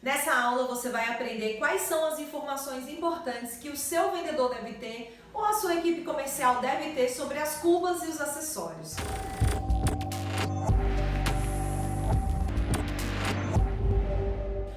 Nessa aula você vai aprender quais são as informações importantes que o seu vendedor deve ter ou a sua equipe comercial deve ter sobre as cubas e os acessórios.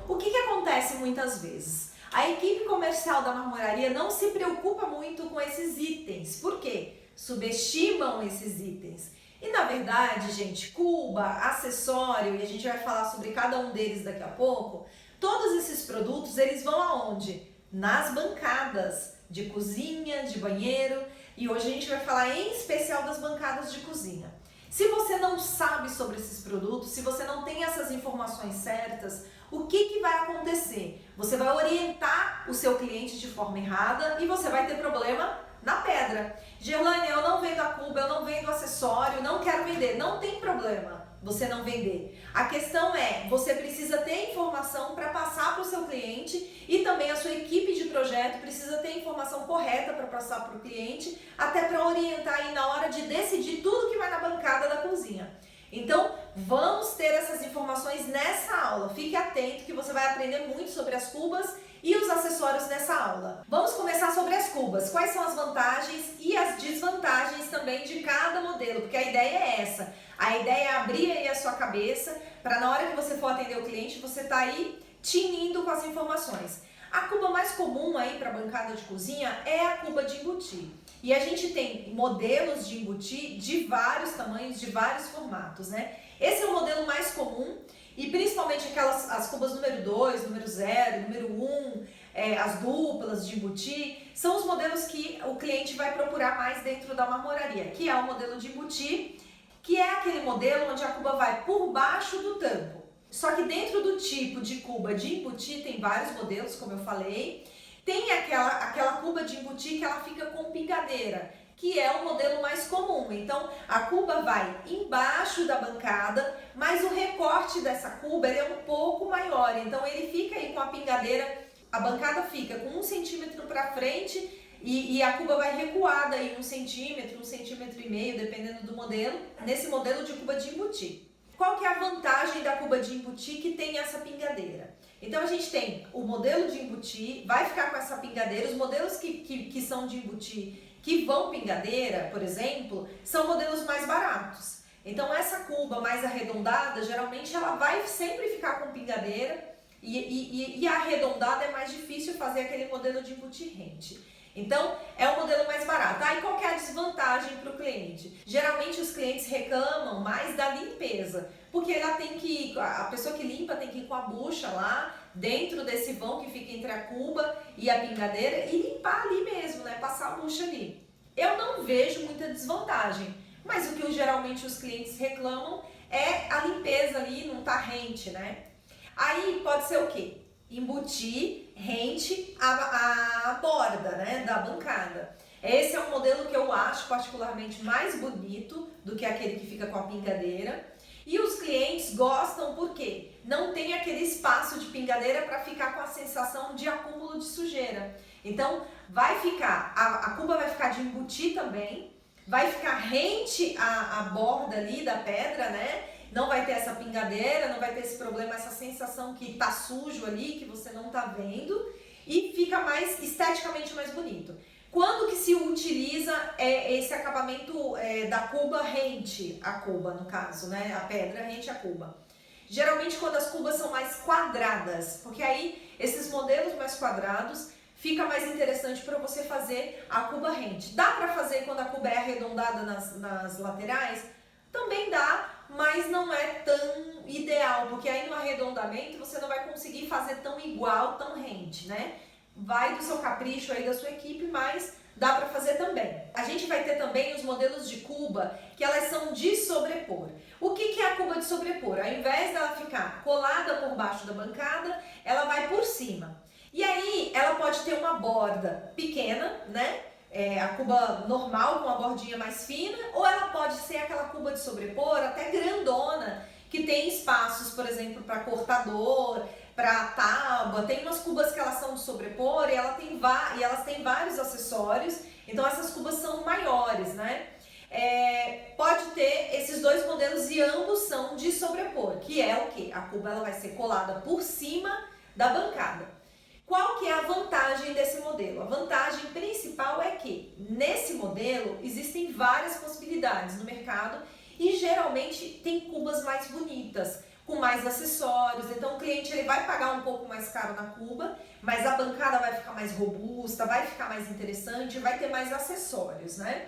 O que acontece muitas vezes? A equipe comercial da marmoraria não se preocupa muito com esses itens. Por quê? Subestimam esses itens. E na verdade, gente, cuba, acessório, e a gente vai falar sobre cada um deles daqui a pouco, todos esses produtos, eles vão aonde? Nas bancadas de cozinha, de banheiro, e hoje a gente vai falar em especial das bancadas de cozinha. Se você não sabe sobre esses produtos, se você não tem essas informações certas, o que vai acontecer? Você vai orientar o seu cliente de forma errada e você vai ter problema na pedra. Gerlane, eu não vendo a cuba, eu não vendo acessório, não quero vender. Não tem problema você não vender. A questão é, você precisa ter informação para passar para o seu cliente e também a sua equipe de projeto precisa ter informação correta para passar para o cliente, até para orientar aí na hora de decidir tudo que vai na bancada da cozinha. Então, vamos ter essas informações nessa aula. Fique atento que você vai aprender muito sobre as cubas e os acessórios nessa aula. Vamos começar sobre as cubas. Quais são as vantagens e as desvantagens também de cada modelo, porque a ideia é essa. A ideia é abrir aí a sua cabeça para na hora que você for atender o cliente, você tá aí tinindo com as informações. A cuba mais comum aí para bancada de cozinha é a cuba de embutir. E a gente tem modelos de embutir de vários tamanhos, de vários formatos, né? Esse é o modelo mais comum e principalmente as cubas número 2, número 0, número 1, as duplas de embutir, são os modelos que o cliente vai procurar mais dentro da marmoraria, que é o modelo de embutir, que é aquele modelo onde a cuba vai por baixo do tampo. Só que dentro do tipo de cuba de embutir tem vários modelos, como eu falei. Tem aquela cuba de embutir que ela fica com pingadeira, que é o modelo mais comum. Então, a cuba vai embaixo da bancada, mas o recorte dessa cuba ele é um pouco maior. Então, ele fica aí com a pingadeira, a bancada fica com 1 centímetro para frente e a cuba vai recuada aí 1 centímetro, 1,5 centímetros, dependendo do modelo, nesse modelo de cuba de embutir. Qual que é a vantagem da cuba de embutir que tem essa pingadeira? Então a gente tem o modelo de embutir, vai ficar com essa pingadeira. Os modelos que são de embutir, que vão pingadeira, por exemplo, são modelos mais baratos. Então essa cuba mais arredondada, geralmente ela vai sempre ficar com pingadeira e a arredondada é mais difícil fazer aquele modelo de embutir rente. Então, é o modelo mais barato. Aí, qual que é a desvantagem para o cliente? Geralmente, os clientes reclamam mais da limpeza, porque a pessoa que limpa tem que ir com a bucha lá, dentro desse vão que fica entre a cuba e a pingadeira, e limpar ali mesmo, né? Passar a bucha ali. Eu não vejo muita desvantagem, mas o que geralmente os clientes reclamam é a limpeza ali, não tá rente, né? Aí, pode ser o quê? Embutir rente a borda, né, da bancada. Esse é um modelo que eu acho particularmente mais bonito do que aquele que fica com a pingadeira. E os clientes gostam porque não tem aquele espaço de pingadeira para ficar com a sensação de acúmulo de sujeira. Então vai ficar, a cuba vai ficar de embutir também, vai ficar rente a borda ali da pedra, né? Não vai ter essa pingadeira, não vai ter esse problema, essa sensação que tá sujo ali, que você não tá vendo, e fica mais esteticamente mais bonito. Quando que se utiliza esse acabamento da cuba rente a cuba, no caso, né? A pedra rente a cuba. Geralmente quando as cubas são mais quadradas, porque aí esses modelos mais quadrados fica mais interessante para você fazer a cuba rente. Dá para fazer quando a cuba é arredondada nas laterais? Também dá, mas não é tão ideal, porque aí no arredondamento você não vai conseguir fazer tão igual, tão rente, né? Vai do seu capricho aí da sua equipe, mas dá para fazer também. A gente vai ter também os modelos de cuba, que elas são de sobrepor. O que é a cuba de sobrepor? Ao invés dela ficar colada por baixo da bancada, ela vai por cima. E aí ela pode ter uma borda pequena, né? A cuba normal com a bordinha mais fina, ou ela pode ser aquela cuba de sobrepor até grandona, que tem espaços, por exemplo, para cortador, para tábua. Tem umas cubas que elas são de sobrepor e elas têm vários acessórios, então essas cubas são maiores, né? Pode ter esses dois modelos e ambos são de sobrepor, que é o que? A cuba ela vai ser colada por cima da bancada. Qual que é a vantagem desse modelo? A vantagem principal é que nesse modelo existem várias possibilidades no mercado e geralmente tem cubas mais bonitas, com mais acessórios. Então o cliente ele vai pagar um pouco mais caro na cuba, mas a bancada vai ficar mais robusta, vai ficar mais interessante, vai ter mais acessórios, né?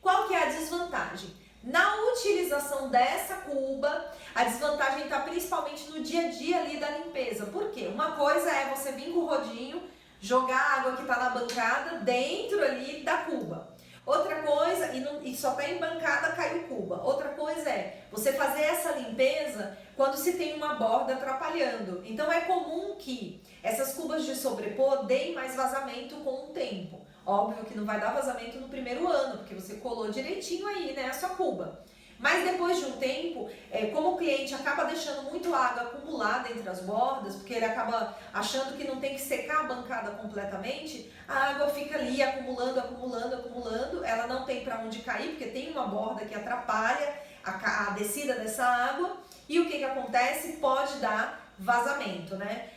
Qual que é a desvantagem? Na utilização dessa cuba, a desvantagem está principalmente no dia a dia ali da limpeza. Por quê? Uma coisa é você vir com o rodinho, jogar a água que está na bancada dentro ali da cuba. Outra coisa, e só está embancada, caiu cuba. Outra coisa é você fazer essa limpeza quando se tem uma borda atrapalhando. Então é comum que essas cubas de sobrepor deem mais vazamento com o tempo. Óbvio que não vai dar vazamento no primeiro ano, porque você colou direitinho aí, né, a sua cuba. Mas depois de um tempo, como o cliente acaba deixando muito água acumulada entre as bordas, porque ele acaba achando que não tem que secar a bancada completamente, a água fica ali acumulando, ela não tem para onde cair, porque tem uma borda que atrapalha a descida dessa água, e o que acontece? Pode dar vazamento, né?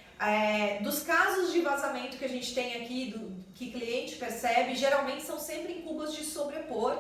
Dos casos de vazamento que a gente tem aqui, que cliente percebe, geralmente são sempre em cubas de sobrepor.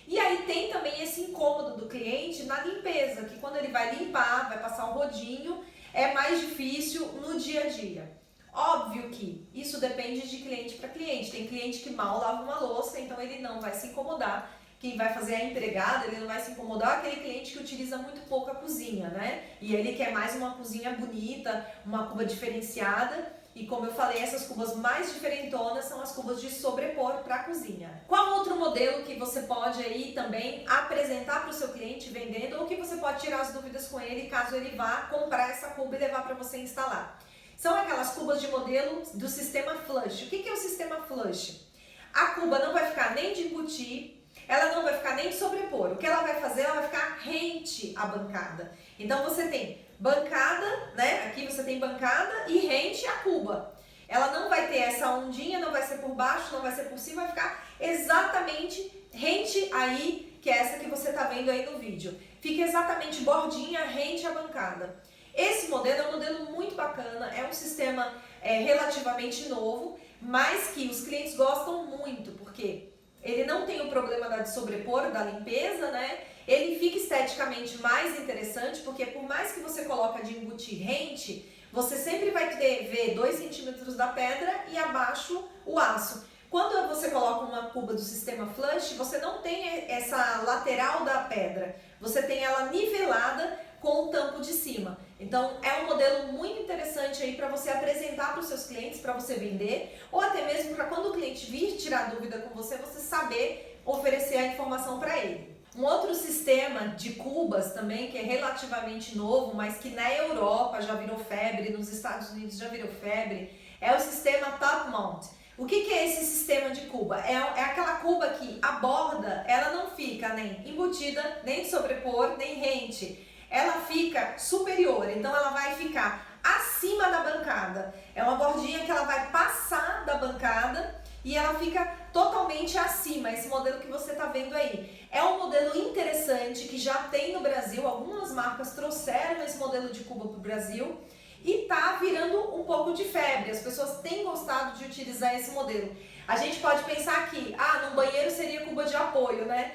E aí tem também esse incômodo do cliente na limpeza, que quando ele vai limpar, vai passar um rodinho, é mais difícil no dia a dia. Óbvio que isso depende de cliente para cliente. Tem cliente que mal lava uma louça, então ele não vai se incomodar. Quem vai fazer a empregada, ele não vai se incomodar, aquele cliente que utiliza muito pouco a cozinha, né? E ele quer mais uma cozinha bonita, uma cuba diferenciada. E como eu falei, essas cubas mais diferentonas são as cubas de sobrepor para a cozinha. Qual outro modelo que você pode aí também apresentar para o seu cliente vendendo, ou que você pode tirar as dúvidas com ele caso ele vá comprar essa cuba e levar para você instalar? São aquelas cubas de modelo do sistema flush. O que é o sistema flush? A cuba não vai ficar nem de embutir, ela não vai ficar nem de sobrepor. O que ela vai fazer? Ela vai ficar rente à bancada. Então você tem bancada, né? Aqui você tem bancada e rente à cuba. Ela não vai ter essa ondinha, não vai ser por baixo, não vai ser por cima, vai ficar exatamente rente aí, que é essa que você tá vendo aí no vídeo. Fica exatamente bordinha rente à bancada. Esse modelo é um modelo muito bacana, é um sistema relativamente novo, mas que os clientes gostam muito, porque ele não tem o problema de sobrepor, da limpeza, né? Ele fica esteticamente mais interessante, porque por mais que você coloque de embutir rente, você sempre vai ver 2 centímetros da pedra e abaixo o aço. Quando você coloca uma cuba do sistema flush, você não tem essa lateral da pedra, você tem ela nivelada com o tampo de cima. Então é um modelo muito interessante aí para você apresentar para os seus clientes, para você vender, ou até mesmo para quando o cliente vir tirar dúvida com você, você saber oferecer a informação para ele. Um outro sistema de cubas também, que é relativamente novo, mas que na Europa já virou febre, nos Estados Unidos já virou febre, é o sistema Top Mount. O que é esse sistema de cuba? É aquela cuba que a borda, ela não fica nem embutida, nem de sobrepor, nem rente. Ela fica superior, então ela vai ficar acima da bancada. É uma bordinha que ela vai passar da bancada e ela fica totalmente acima, esse modelo que você está vendo aí. É um modelo interessante que já tem no Brasil, algumas marcas trouxeram esse modelo de cuba para o Brasil e tá virando um pouco de febre, as pessoas têm gostado de utilizar esse modelo. A gente pode pensar que, num banheiro seria cuba de apoio, né?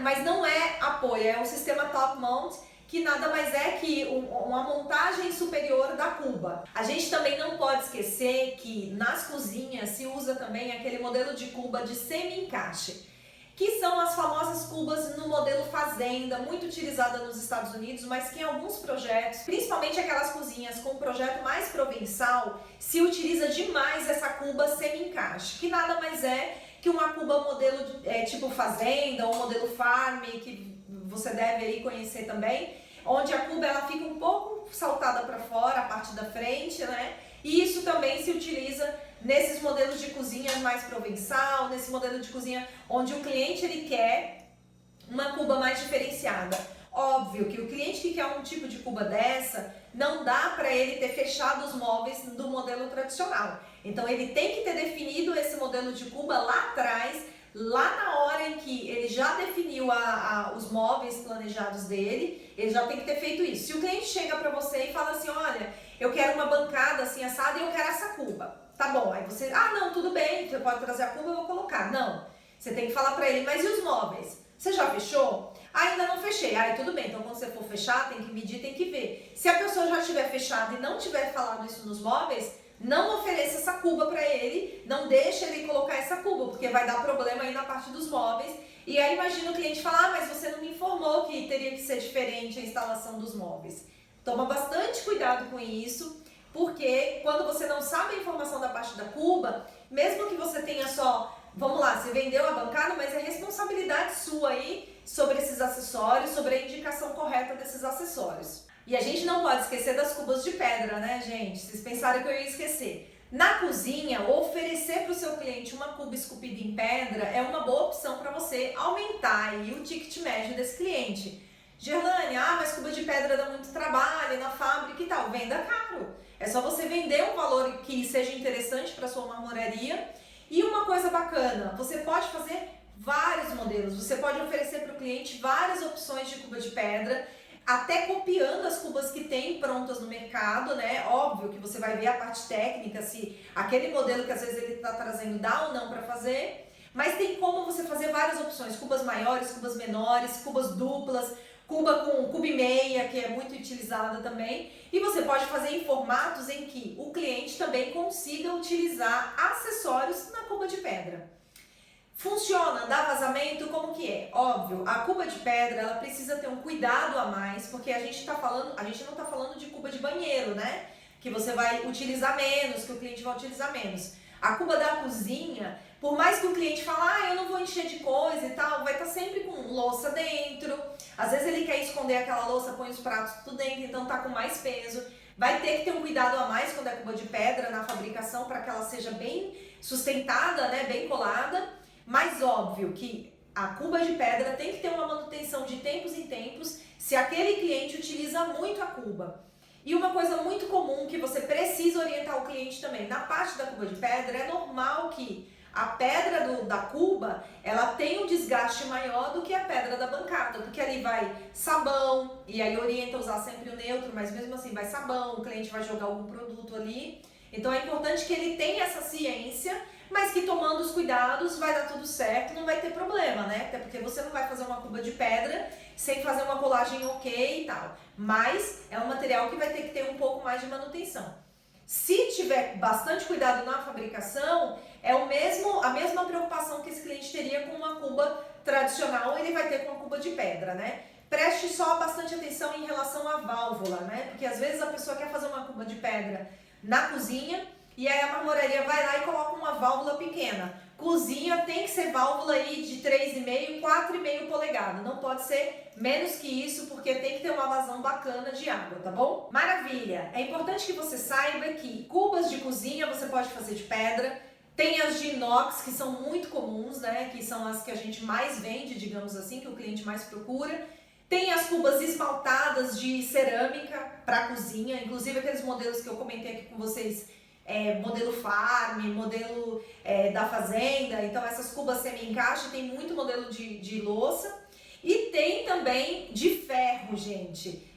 Mas não é apoio, é o sistema Top Mount, que nada mais é que uma montagem superior da cuba. A gente também não pode esquecer que nas cozinhas se usa também aquele modelo de cuba de semi-encaixe, que são as famosas cubas no modelo fazenda, muito utilizada nos Estados Unidos, mas que em alguns projetos, principalmente aquelas cozinhas com um projeto mais provençal, se utiliza demais essa cuba semi-encaixe, que nada mais é que uma cuba modelo tipo fazenda ou modelo farm, que você deve aí conhecer também, onde a cuba ela fica um pouco saltada para fora, a parte da frente, né? E isso também se utiliza nesses modelos de cozinha mais provençal, nesse modelo de cozinha onde o cliente ele quer uma cuba mais diferenciada. Óbvio que o cliente que quer um tipo de cuba dessa, não dá para ele ter fechado os móveis do modelo tradicional. Então ele tem que ter definido esse modelo de cuba lá atrás, lá na hora em que ele já definiu os móveis planejados dele, ele já tem que ter feito isso. Se o cliente chega para você e fala assim, olha, eu quero uma bancada assim assado, não, tudo bem, você pode trazer a cuba, eu vou colocar. Não, você tem que falar para ele, mas e os móveis? Você já fechou? Ainda não fechei. Tudo bem, então quando você for fechar, tem que medir, tem que ver. Se a pessoa já tiver fechado e não tiver falado isso nos móveis, não ofereça essa cuba para ele, não deixe ele colocar essa cuba, porque vai dar problema aí na parte dos móveis. E aí imagina o cliente falar, mas você não me informou que teria que ser diferente a instalação dos móveis. Toma bastante cuidado com isso, porque quando você não sabe a informação da parte da cuba, mesmo que você tenha só, vamos lá, você vendeu a bancada, mas é responsabilidade sua aí sobre esses acessórios, sobre a indicação correta desses acessórios. E a gente não pode esquecer das cubas de pedra, né, gente? Vocês pensaram que eu ia esquecer. Na cozinha, oferecer para o seu cliente uma cuba esculpida em pedra é uma boa opção para você aumentar aí o ticket médio desse cliente. Gerlane, mas cuba de pedra dá muito trabalho na fábrica e tal. Venda caro. É só você vender um valor que seja interessante para sua marmoraria. E uma coisa bacana, você pode fazer vários modelos. Você pode oferecer para o cliente várias opções de cuba de pedra, até copiando as cubas que tem prontas no mercado, né? Óbvio que você vai ver a parte técnica, se aquele modelo que às vezes ele está trazendo dá ou não para fazer. Mas tem como você fazer várias opções, cubas maiores, cubas menores, cubas duplas, cuba com cuba e meia, que é muito utilizada também. E você pode fazer em formatos em que o cliente também consiga utilizar acessórios na cuba de pedra. Funciona, dá vazamento, como que é? Óbvio, a cuba de pedra, ela precisa ter um cuidado a mais, porque a gente não está falando de cuba de banheiro, né? Que você vai utilizar menos, que o cliente vai utilizar menos. A cuba da cozinha, por mais que o cliente fale, eu não vou encher de coisa e tal, vai estar sempre com louça dentro. Às vezes ele quer esconder aquela louça, põe os pratos tudo dentro, então tá com mais peso. Vai ter que ter um cuidado a mais quando é cuba de pedra na fabricação, para que ela seja bem sustentada, né? Bem colada. Mas óbvio que a cuba de pedra tem que ter uma manutenção de tempos em tempos se aquele cliente utiliza muito a cuba. E uma coisa muito comum que você precisa orientar o cliente também, na parte da cuba de pedra, é normal que a pedra da cuba, ela tem um desgaste maior do que a pedra da bancada, porque ali vai sabão, e aí orienta a usar sempre o neutro, mas mesmo assim vai sabão, o cliente vai jogar algum produto ali. Então é importante que ele tenha essa ciência, mas que tomando os cuidados vai dar tudo certo, não vai ter problema, né? Até porque você não vai fazer uma cuba de pedra sem fazer uma colagem ok e tal. Mas é um material que vai ter que ter um pouco mais de manutenção. Se tiver bastante cuidado na fabricação, é a mesma preocupação que esse cliente teria com uma cuba tradicional, ele vai ter com uma cuba de pedra, né? Preste só bastante atenção em relação à válvula, né? Porque às vezes a pessoa quer fazer uma cuba de pedra na cozinha, e aí a marmoraria vai lá e coloca uma válvula pequena. Cozinha tem que ser válvula aí de 3,5, 4,5 polegadas. Não pode ser menos que isso, porque tem que ter uma vazão bacana de água, tá bom? Maravilha! É importante que você saiba que cubas de cozinha você pode fazer de pedra. Tem as de inox, que são muito comuns, né? Que são as que a gente mais vende, digamos assim, que o cliente mais procura. Tem as cubas esmaltadas de cerâmica para cozinha, inclusive aqueles modelos que eu comentei aqui com vocês, modelo Farm, modelo da Fazenda. Então essas cubas semi-encaixe, tem muito modelo de louça. E tem também de ferro, gente.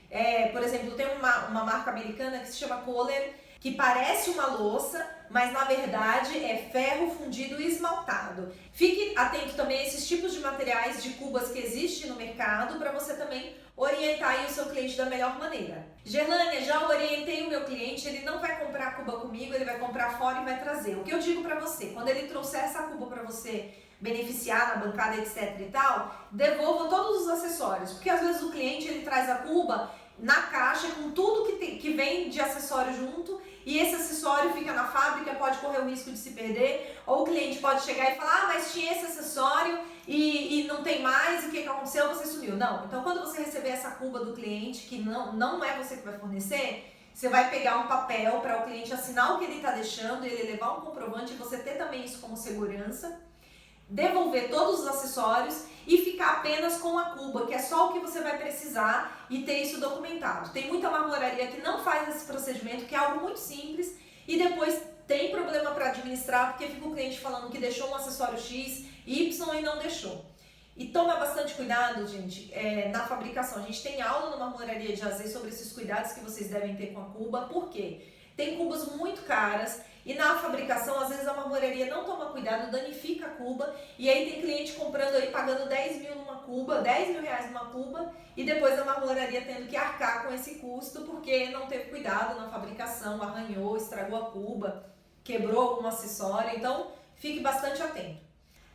Por exemplo, tem uma marca americana que se chama Kohler, que parece uma louça, mas na verdade é ferro fundido e esmaltado. Fique atento também a esses tipos de materiais de cubas que existem no mercado, para você também orientar aí o seu cliente da melhor maneira. Gerlânia, já orientei o meu cliente, ele não vai comprar a cuba comigo, ele vai comprar fora e vai trazer. O que eu digo para você, quando ele trouxer essa cuba para você beneficiar na bancada, etc e tal, devolva todos os acessórios, porque às vezes o cliente ele traz a cuba na caixa com tudo que vem de acessório junto, e esse acessório fica na fábrica, pode correr o risco de se perder, ou o cliente pode chegar e falar, mas tinha esse acessório e não tem mais, e o que aconteceu? Você sumiu. Não, então quando você receber essa cuba do cliente, que não é você que vai fornecer, você vai pegar um papel para o cliente assinar o que ele está deixando, ele levar um comprovante, e você ter também isso como segurança, devolver todos os acessórios e ficar apenas com a cuba, que é só o que você vai precisar, e ter isso documentado. Tem muita marmoraria que não faz esse procedimento, que é algo muito simples, e depois tem problema para administrar, porque fica o cliente falando que deixou um acessório X, Y e não deixou. E toma bastante cuidado, gente, na fabricação. A gente tem aula no Marmoraria de AZ sobre esses cuidados que vocês devem ter com a cuba. Por quê? Tem cubas muito caras e na fabricação, às vezes a marmoraria não toma cuidado, danifica a cuba, e aí tem cliente comprando aí, pagando 10 mil numa cuba, 10 mil reais numa cuba, e depois a marmoraria tendo que arcar com esse custo porque não teve cuidado na fabricação, arranhou, estragou a cuba, quebrou algum acessório, então fique bastante atento.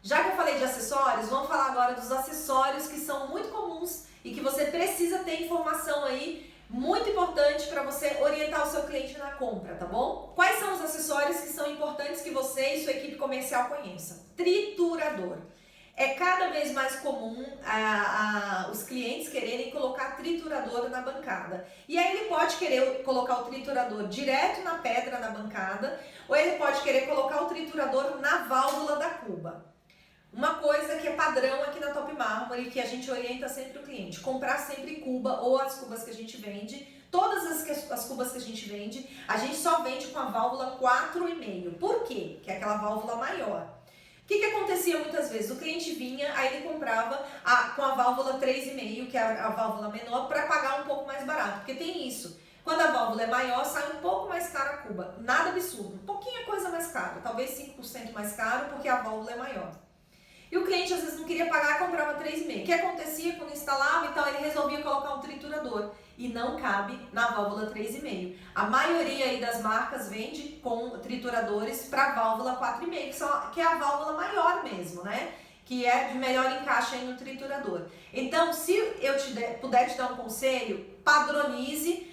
Já que eu falei de acessórios, vamos falar agora dos acessórios que são muito comuns e que você precisa ter informação aí, muito importante para você orientar o seu cliente na compra, tá bom? Quais são os acessórios que são importantes que você e sua equipe comercial conheçam? Triturador. É cada vez mais comum os clientes quererem colocar triturador na bancada. E aí ele pode querer colocar o triturador direto na pedra na bancada, ou ele pode querer colocar o triturador na válvula da cuba. Uma coisa que é padrão aqui na Top Mármore, que a gente orienta sempre o cliente, comprar sempre cuba ou as cubas que a gente vende, todas as cubas que a gente só vende com a válvula 4,5. Por quê? Que é aquela válvula maior. O que acontecia muitas vezes? O cliente vinha, aí ele comprava com a válvula 3,5, que é a válvula menor, para pagar um pouco mais barato, porque tem isso. Quando a válvula é maior, sai um pouco mais cara a cuba. Nada absurdo, um pouquinho coisa mais cara, talvez 5% mais caro, porque a válvula é maior. E o cliente às vezes não queria pagar, comprava 3,5. O que acontecia quando instalava? Então ele resolvia colocar um triturador e não cabe na válvula 3,5. A maioria aí das marcas vende com trituradores para válvula 4,5, que é a válvula maior mesmo, né? Que é de melhor encaixe aí no triturador. Então, se eu puder te dar um conselho, padronize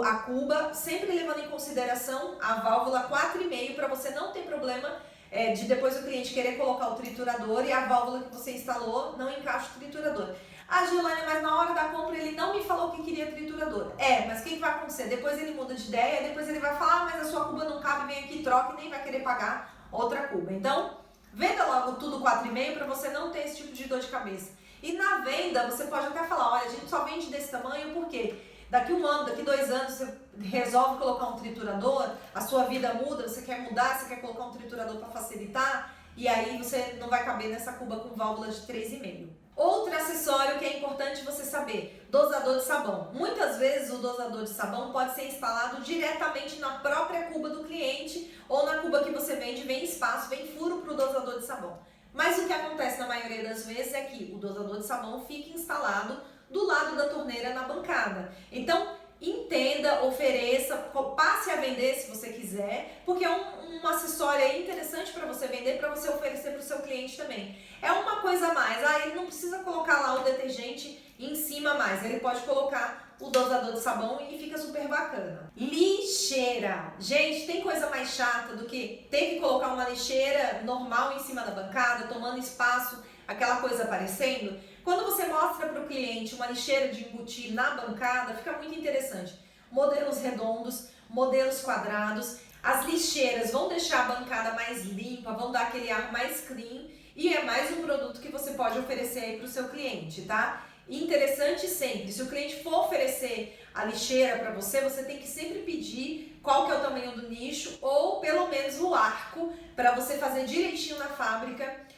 a cuba, sempre levando em consideração a válvula 4,5 para você não ter problema de depois o cliente querer colocar o triturador e a válvula que você instalou não encaixa o triturador. Ah, Giolânia, mas na hora da compra ele não me falou que queria triturador. Mas o que vai acontecer? Depois ele muda de ideia, depois ele vai falar, mas a sua cuba não cabe, vem aqui, troca e nem vai querer pagar outra cuba. Então, venda logo tudo 4,5 para você não ter esse tipo de dor de cabeça. E na venda, você pode até falar, olha, a gente só vende desse tamanho porque daqui 1 ano, daqui 2 anos, você resolve colocar um triturador, a sua vida muda, você quer mudar, você quer colocar um triturador para facilitar, e aí você não vai caber nessa cuba com válvula de 3,5. Outro acessório que é importante você saber, dosador de sabão. Muitas vezes o dosador de sabão pode ser instalado diretamente na própria cuba do cliente ou na cuba que você vende, vem espaço, vem furo para o dosador de sabão. Mas o que acontece na maioria das vezes é que o dosador de sabão fica instalado do lado da torneira na bancada. Então, entenda, ofereça, passe a vender se você quiser, porque é um acessório aí interessante para você vender, para você oferecer para o seu cliente também. É uma coisa a mais, ele não precisa colocar lá o detergente em cima mais, ele pode colocar o dosador de sabão e fica super bacana. Lixeira. Gente, tem coisa mais chata do que ter que colocar uma lixeira normal em cima da bancada, tomando espaço, aquela coisa aparecendo? Quando você mostra para o cliente uma lixeira de embutir na bancada, fica muito interessante. Modelos redondos, modelos quadrados, as lixeiras vão deixar a bancada mais limpa, vão dar aquele ar mais clean e é mais um produto que você pode oferecer aí para o seu cliente, tá? Interessante sempre, se o cliente for oferecer a lixeira para você, você tem que sempre pedir qual que é o tamanho do nicho ou pelo menos o arco para você fazer direitinho na fábrica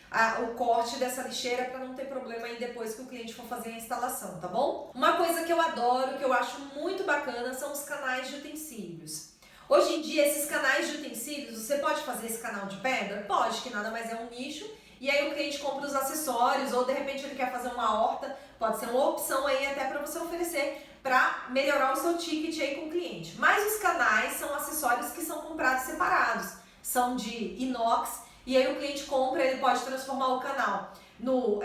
o corte dessa lixeira para não ter problema aí depois que o cliente for fazer a instalação, tá bom? Uma coisa que eu adoro, que eu acho muito bacana, são os canais de utensílios. Hoje em dia, esses canais de utensílios, você pode fazer esse canal de pedra? Pode, que nada mais é um nicho. E aí o cliente compra os acessórios, ou de repente ele quer fazer uma horta, pode ser uma opção aí até para você oferecer para melhorar o seu ticket aí com o cliente. Mas os canais são acessórios que são comprados separados, são de inox, e aí o cliente compra, ele pode transformar o canal no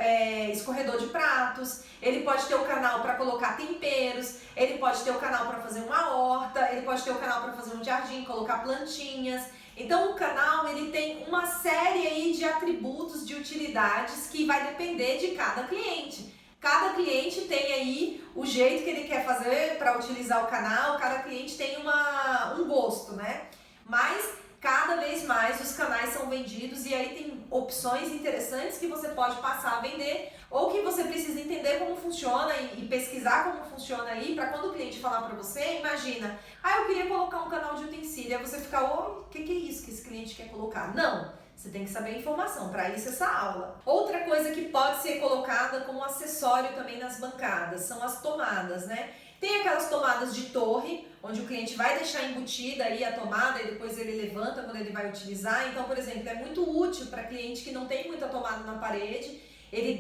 escorredor de pratos, ele pode ter o canal para colocar temperos, ele pode ter o canal para fazer uma horta, ele pode ter o canal para fazer um jardim, colocar plantinhas. Então o canal ele tem uma série aí de atributos, de utilidades que vai depender de cada cliente. Cada cliente tem aí o jeito que ele quer fazer para utilizar o canal, cada cliente tem um gosto, né? Mas cada vez mais os canais são vendidos e aí tem opções interessantes que você pode passar a vender ou que você precisa entender como funciona e pesquisar como funciona aí para quando o cliente falar para você, imagina, eu queria colocar um canal de utensílio, aí você fica, o que é isso que esse cliente quer colocar? Não, você tem que saber a informação, para isso essa aula. Outra coisa que pode ser colocada como acessório também nas bancadas são as tomadas, né? Tem aquelas tomadas de torre, onde o cliente vai deixar embutida aí a tomada e depois ele levanta quando ele vai utilizar. Então, por exemplo, é muito útil para cliente que não tem muita tomada na parede. Ele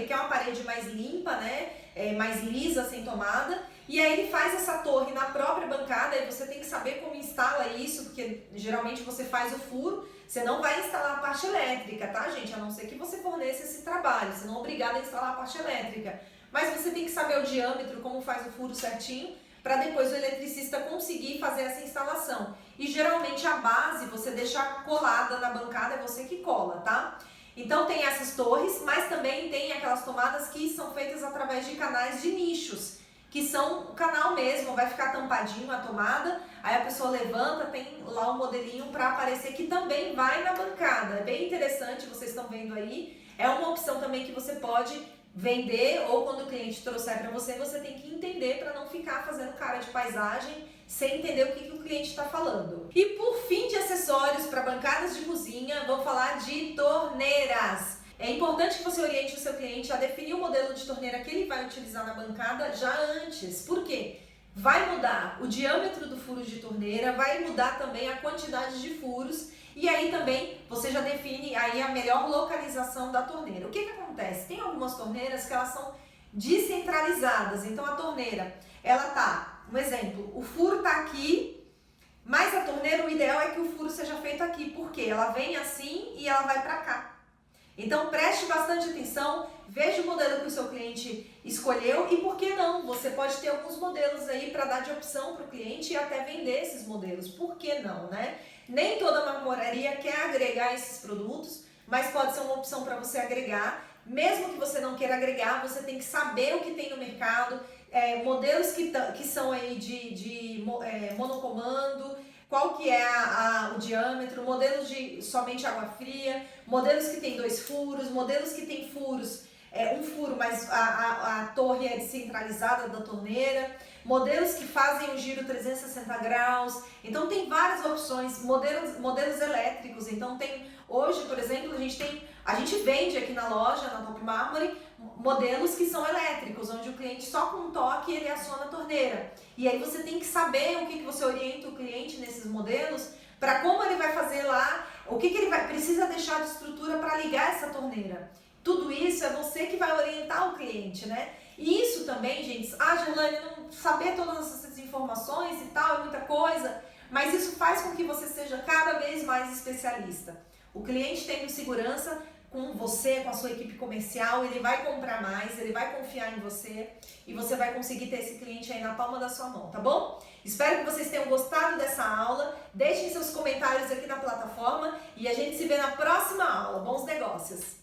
quer uma parede mais limpa, né? Mais lisa, sem tomada. E aí ele faz essa torre na própria bancada e você tem que saber como instala isso, porque geralmente você faz o furo, você não vai instalar a parte elétrica, tá, gente? A não ser que você forneça esse trabalho, você não é obrigado a instalar a parte elétrica. Mas você tem que saber o diâmetro, como faz o furo certinho, para depois o eletricista conseguir fazer essa instalação. E geralmente a base você deixa colada na bancada, é você que cola, tá? Então tem essas torres, mas também tem aquelas tomadas que são feitas através de canais de nichos, que são o canal mesmo, vai ficar tampadinho a tomada, aí a pessoa levanta, tem lá um modelinho para aparecer que também vai na bancada. É bem interessante, vocês estão vendo aí. É uma opção também que você pode vender, ou quando o cliente trouxer para você, você tem que entender para não ficar fazendo cara de paisagem sem entender o que o cliente está falando. E por fim, de acessórios para bancadas de cozinha, vamos falar de torneiras. É importante que você oriente o seu cliente a definir o modelo de torneira que ele vai utilizar na bancada já antes. Por quê? Vai mudar o diâmetro do furo de torneira, vai mudar também a quantidade de furos e aí também você já define aí a melhor localização da torneira. O que acontece? Tem algumas torneiras que elas são descentralizadas, então a torneira, ela tá, um exemplo, o furo tá aqui, mas a torneira, o ideal é que o furo seja feito aqui, porque ela vem assim e ela vai para cá. Então preste bastante atenção, veja o modelo que o seu cliente escolheu e por que não? Você pode ter alguns modelos aí para dar de opção para o cliente e até vender esses modelos, por que não, né? Nem toda marmoraria quer agregar esses produtos, mas pode ser uma opção para você agregar. Mesmo que você não queira agregar, você tem que saber o que tem no mercado, modelos que são aí de monocomando, qual que é o diâmetro, modelos de somente água fria, modelos que tem 2 furos, modelos que tem furos, um furo, mas a torre é descentralizada da torneira, modelos que fazem o giro 360 graus, então tem várias opções, modelos elétricos, então hoje, por exemplo, a gente vende aqui na loja, na Top Mármore, modelos que são elétricos, onde o cliente só com um toque ele aciona a torneira. E aí você tem que saber o que você orienta o cliente nesses modelos, para como ele vai fazer lá, o que ele precisa deixar de estrutura para ligar essa torneira. Tudo isso é você que vai orientar o cliente, né? E isso também, gente, Gerlane, não saber todas essas informações e tal, é muita coisa, mas isso faz com que você seja cada vez mais especialista. O cliente tendo segurança com você, com a sua equipe comercial, ele vai comprar mais, ele vai confiar em você e você vai conseguir ter esse cliente aí na palma da sua mão, tá bom? Espero que vocês tenham gostado dessa aula, deixem seus comentários aqui na plataforma e a gente se vê na próxima aula. Bons negócios!